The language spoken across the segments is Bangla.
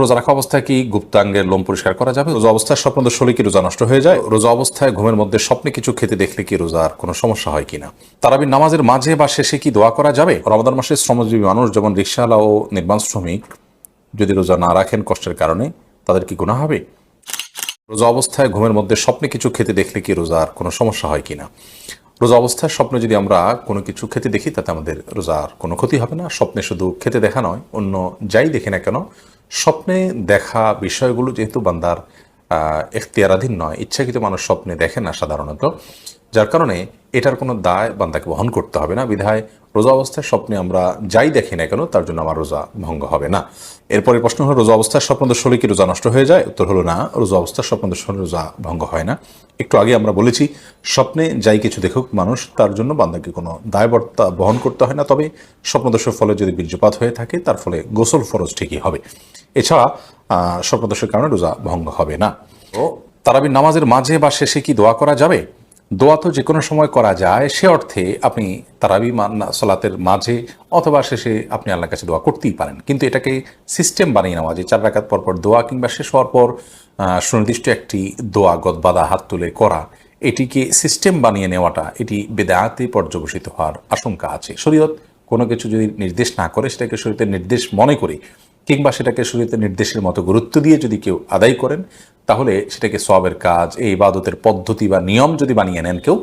রোজা রাখা অবস্থায় কি গুপ্তাঙ্গের লোম পরিষ্কার করা যাবে? রোজা অবস্থায় স্বপ্নদোষ হলে কি রোজা নষ্ট হয়ে যায়? রোজা অবস্থায় ঘুমের মধ্যে স্বপ্নে কিছু খেতে দেখলে কি রোজার কোনো সমস্যা হয় কিনা? তারাবির নামাজের মাঝে বা শেষে কি দোয়া করা যাবে? রমাদান মাসে শ্রমজীবী মানুষ যেমন রিকশাওয়ালা ও নির্মাণ শ্রমিক যদি রোজা না রাখেন কষ্টের কারণে, তাদের কি গুনাহ হবে? রোজা অবস্থায় ঘুমের মধ্যে স্বপ্নে কিছু খেতে দেখলে কি রোজার কোনো সমস্যা হয় কিনা? রোজা অবস্থায় স্বপ্নে যদি আমরা কোনো কিছু খেতে দেখি তাতে আমাদের রোজার কোনো ক্ষতি হবে না। স্বপ্নে শুধু খেতে দেখা নয়, অন্য যাই দেখি না কেন, স্বপ্নে দেখা বিষয়গুলো যেহেতু বান্দার এখতিয়ারাধীন নয়, ইচ্ছাকৃত মানুষ স্বপ্নে দেখে না সাধারণত, যার কারণে এটার কোনো দায় বান্দাকে বহন করতে হবে না। বিধায় রোজা অবস্থায় স্বপ্নে আমরা যাই দেখি না কেন তার জন্য আমার রোজা ভঙ্গ হবে না। এরপরে প্রশ্ন হলো, রোজা অবস্থায় স্বপ্নদোষ হলে কি রোজা নষ্ট হয়ে যায়? উত্তর হলো না, রোজা অবস্থায় স্বপ্নদোষ হলে রোজা ভঙ্গ হয় না। একটু আগে আমরা বলেছি স্বপ্নে যাই কিছু দেখুক মানুষ, তার জন্য বান্দাকে কোনো দায়বর্তা বহন করতে হয় না। তবে স্বপ্নদোষের ফলে যদি বীর্যপাত হয়ে থাকে তার ফলে গোসল ফরজ ঠিকই হবে। এছাড়া স্বপ্নদোষের কারণে রোজা ভঙ্গ হবে না। ও তারাবির নামাজের মাঝে বা শেষে কি দোয়া করা যাবে? দোয়া তো যে কোনো সময় করা যায়, সে অর্থে আপনি তারাবি সালাতের মাঝে অথবা শেষে আপনি আল্লাহর কাছে দোয়া করতেই পারেন, কিন্তু এটাকে সিস্টেম বানিয়ে নেওয়া যে 4 রাকাত পর পর দোয়া কিংবা শেষ হওয়ার পর সুনির্দিষ্ট একটি দোয়া গদবাদা হাত তুলে করা, এটিকে সিস্টেম বানিয়ে নেওয়াটা এটি বেদায়াতে পর্যবসিত হওয়ার আশঙ্কা আছে। শরীয়ত কোনো কিছু যদি নির্দেশ না করে সেটাকে শরীয়তের নির্দেশ মনে করে কিংবা সেটাকে শরীয়তের নির্দেশের মতো গুরুত্ব দিয়ে যদি কেউ আদায় করেন, তাহলে সেটাকে সওয়াবের কাজ, এই ইবাদতের পদ্ধতি বা নিয়ম যদি বানিয়ে নেন কেউ,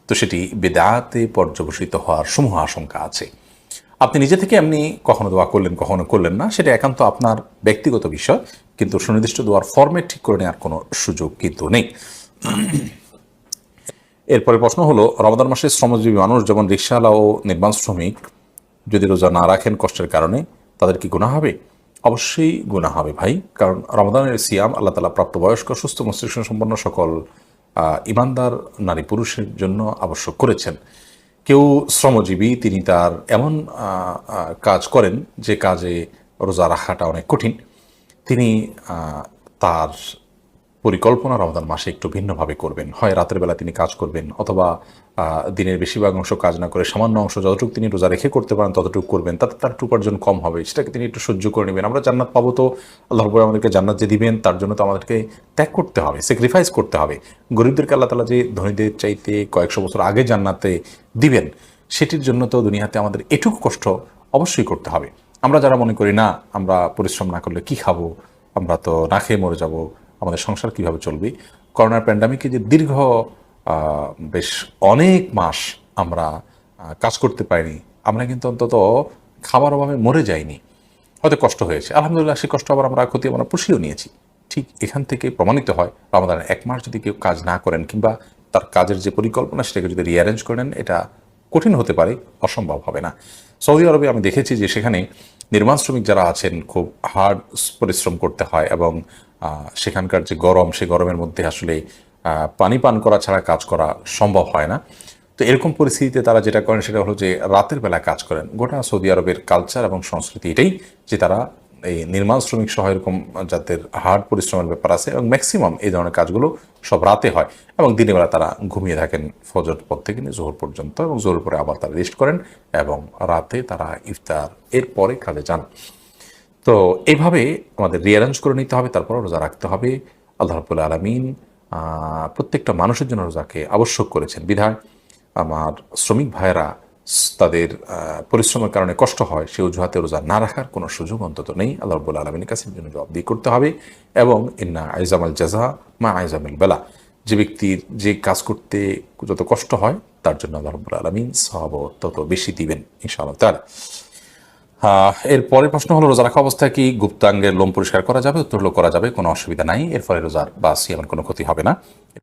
তো সেটি বেদাতে পর্যবসিত হওয়ার সমূহ আশঙ্কা আছে। আপনি নিজে থেকে এমনি কখনো দোয়া করলেন, কখনো করলেন না, সেটা একান্ত আপনার ব্যক্তিগত বিষয়, কিন্তু সুনির্দিষ্ট দোয়ার ফরম্যাট ঠিক করে নেওয়ার কোনো সুযোগ কিন্তু নেই। এরপরে প্রশ্ন হলো, রমাদান মাসে শ্রমজীবী মানুষ যেমন রিকশাওয়ালা ও নির্মাণ শ্রমিক যদি রোজা না রাখেন কষ্টের কারণে, তাদের কি গুনাহ হবে? অবশ্যই গুনাহ হবে ভাই, কারণ রমাদানের সিয়াম আল্লাহ তাআলা প্রাপ্তবয়স্ক সুস্থ মস্তিষ্ক সম্পন্ন সকল ইমানদার নারী পুরুষের জন্য আবশ্যক করেছেন। কেউ শ্রমজীবী, তিনি তার এমন কাজ করেন যে কাজে রোজা রাখাটা অনেক কঠিন, তিনি তার পরিকল্পনা রমাদান মাসে একটু ভিন্নভাবে করবেন। হয় রাতের বেলা তিনি কাজ করবেন, অথবা দিনের বেশিরভাগ অংশ কাজ না করে সামান্য অংশ যতটুকু তিনি রোজা রেখে করতে পারেন ততটুকু করবেন, তাতে তার একটু উপার্জন কম হবে, সেটাকে তিনি একটু সহ্য করে নেবেন। আমরা জান্নাত পাবো, তো আল্লাহ রাব্বুল আমাদেরকে জান্নাত যে দিবেন তার জন্য তো আমাদেরকে ত্যাগ করতে হবে, স্যাক্রিফাইস করতে হবে। গরিবদেরকে আল্লাহ তাআলা যে ধনীদের চাইতে কয়েকশো বছর আগে জান্নাতে দিবেন, সেটির জন্য তো দুনিয়াতে আমাদের এটুকু কষ্ট অবশ্যই করতে হবে। আমরা যারা মনে করি না, আমরা পরিশ্রম না করলে কি খাবো, আমরা তো না খেয়ে মরে যাব, আমাদের সংসার কিভাবে চলবে, করোনার প্যান্ডামিকে যে দীর্ঘ বেশ অনেক মাস আমরা কাজ করতে পারিনি, আমরা কিন্তু অন্তত খাবার অভাবে মরে যাইনি, হয়তো কষ্ট হয়েছে, আলহামদুলিল্লাহ, সেই কষ্ট আবার আমরা ক্ষতি আমরা পুষিয়েও নিয়েছি। ঠিক এখান থেকে প্রমাণিত হয় রমাদানের 1 মাস যদি কেউ কাজ না করেন কিংবা তার কাজের যে পরিকল্পনা সেটাকে যদি রিঅ্যারেঞ্জ করেন, এটা কঠিন হতে পারে, অসম্ভব হবে না। সৌদি আরবে আমি দেখেছি যে সেখানে নির্মাণ শ্রমিক যারা আছেন খুব হার্ড পরিশ্রম করতে হয়, এবং সেখানকার যে গরম, সে গরমের মধ্যে আসলে পানি পান করা ছাড়া কাজ করা সম্ভব হয় না। তো এরকম পরিস্থিতিতে তারা যেটা করেন সেটা হলো যে রাতের বেলা কাজ করেন। গোটা সৌদি আরবের কালচার এবং সংস্কৃতি এটাই যে তারা এই নির্মাণ শ্রমিক সহ এরকম যাদের হার্ড পরিশ্রমের ব্যাপার আছে, এবং ম্যাক্সিমাম এই ধরনের কাজগুলো সব রাতে হয়, এবং দিনের বেলা তারা ঘুমিয়ে থাকেন ফজর পর থেকে নিয়ে জোহর পর্যন্ত, এবং জোহর পরে আবার তারা রেস্ট করেন, এবং রাতে তারা ইফতার এর পরে কাজে যান। তো এইভাবে আমাদের রিঅ্যারেঞ্জ করে নিতে হবে, তারপর রোজা রাখতে হবে। আল্লাহ রাব্বুল আলামিন প্রত্যেকটা মানুষের জন্য রোজাকে আবশ্যক করেছেন। বিধায় আমার শ্রমিক ভাইয়েরা তাদের পরিশ্রমের কারণে কষ্ট হয়, সে অজুহাতে রোজা না রাখার কোনো সুযোগ অন্তত নেই। আল্লাহ রাব্বুল আলামিনের কাছে জন্য জবাবদিহি করতে হবে। এবং ইন্না আইজামাল জাযা মা আইজামিল বালা, যে ব্যক্তির যে কাজ করতে যত কষ্ট হয় তার জন্য আল্লাহ রাব্বুল আলামিন সওয়াব তত বেশি দিবেন ইনশাআল্লাহ তাআলা। এর পরের প্রশ্ন হলো, রোজা রাখা অবস্থায় কি গুপ্তাঙ্গের লোম পরিষ্কার করা যাবে? উত্তর হলো করা যাবে, কোনো অসুবিধা নাই, এর ফলে রোজার বা সিয়ামের কোনো ক্ষতি হবে না।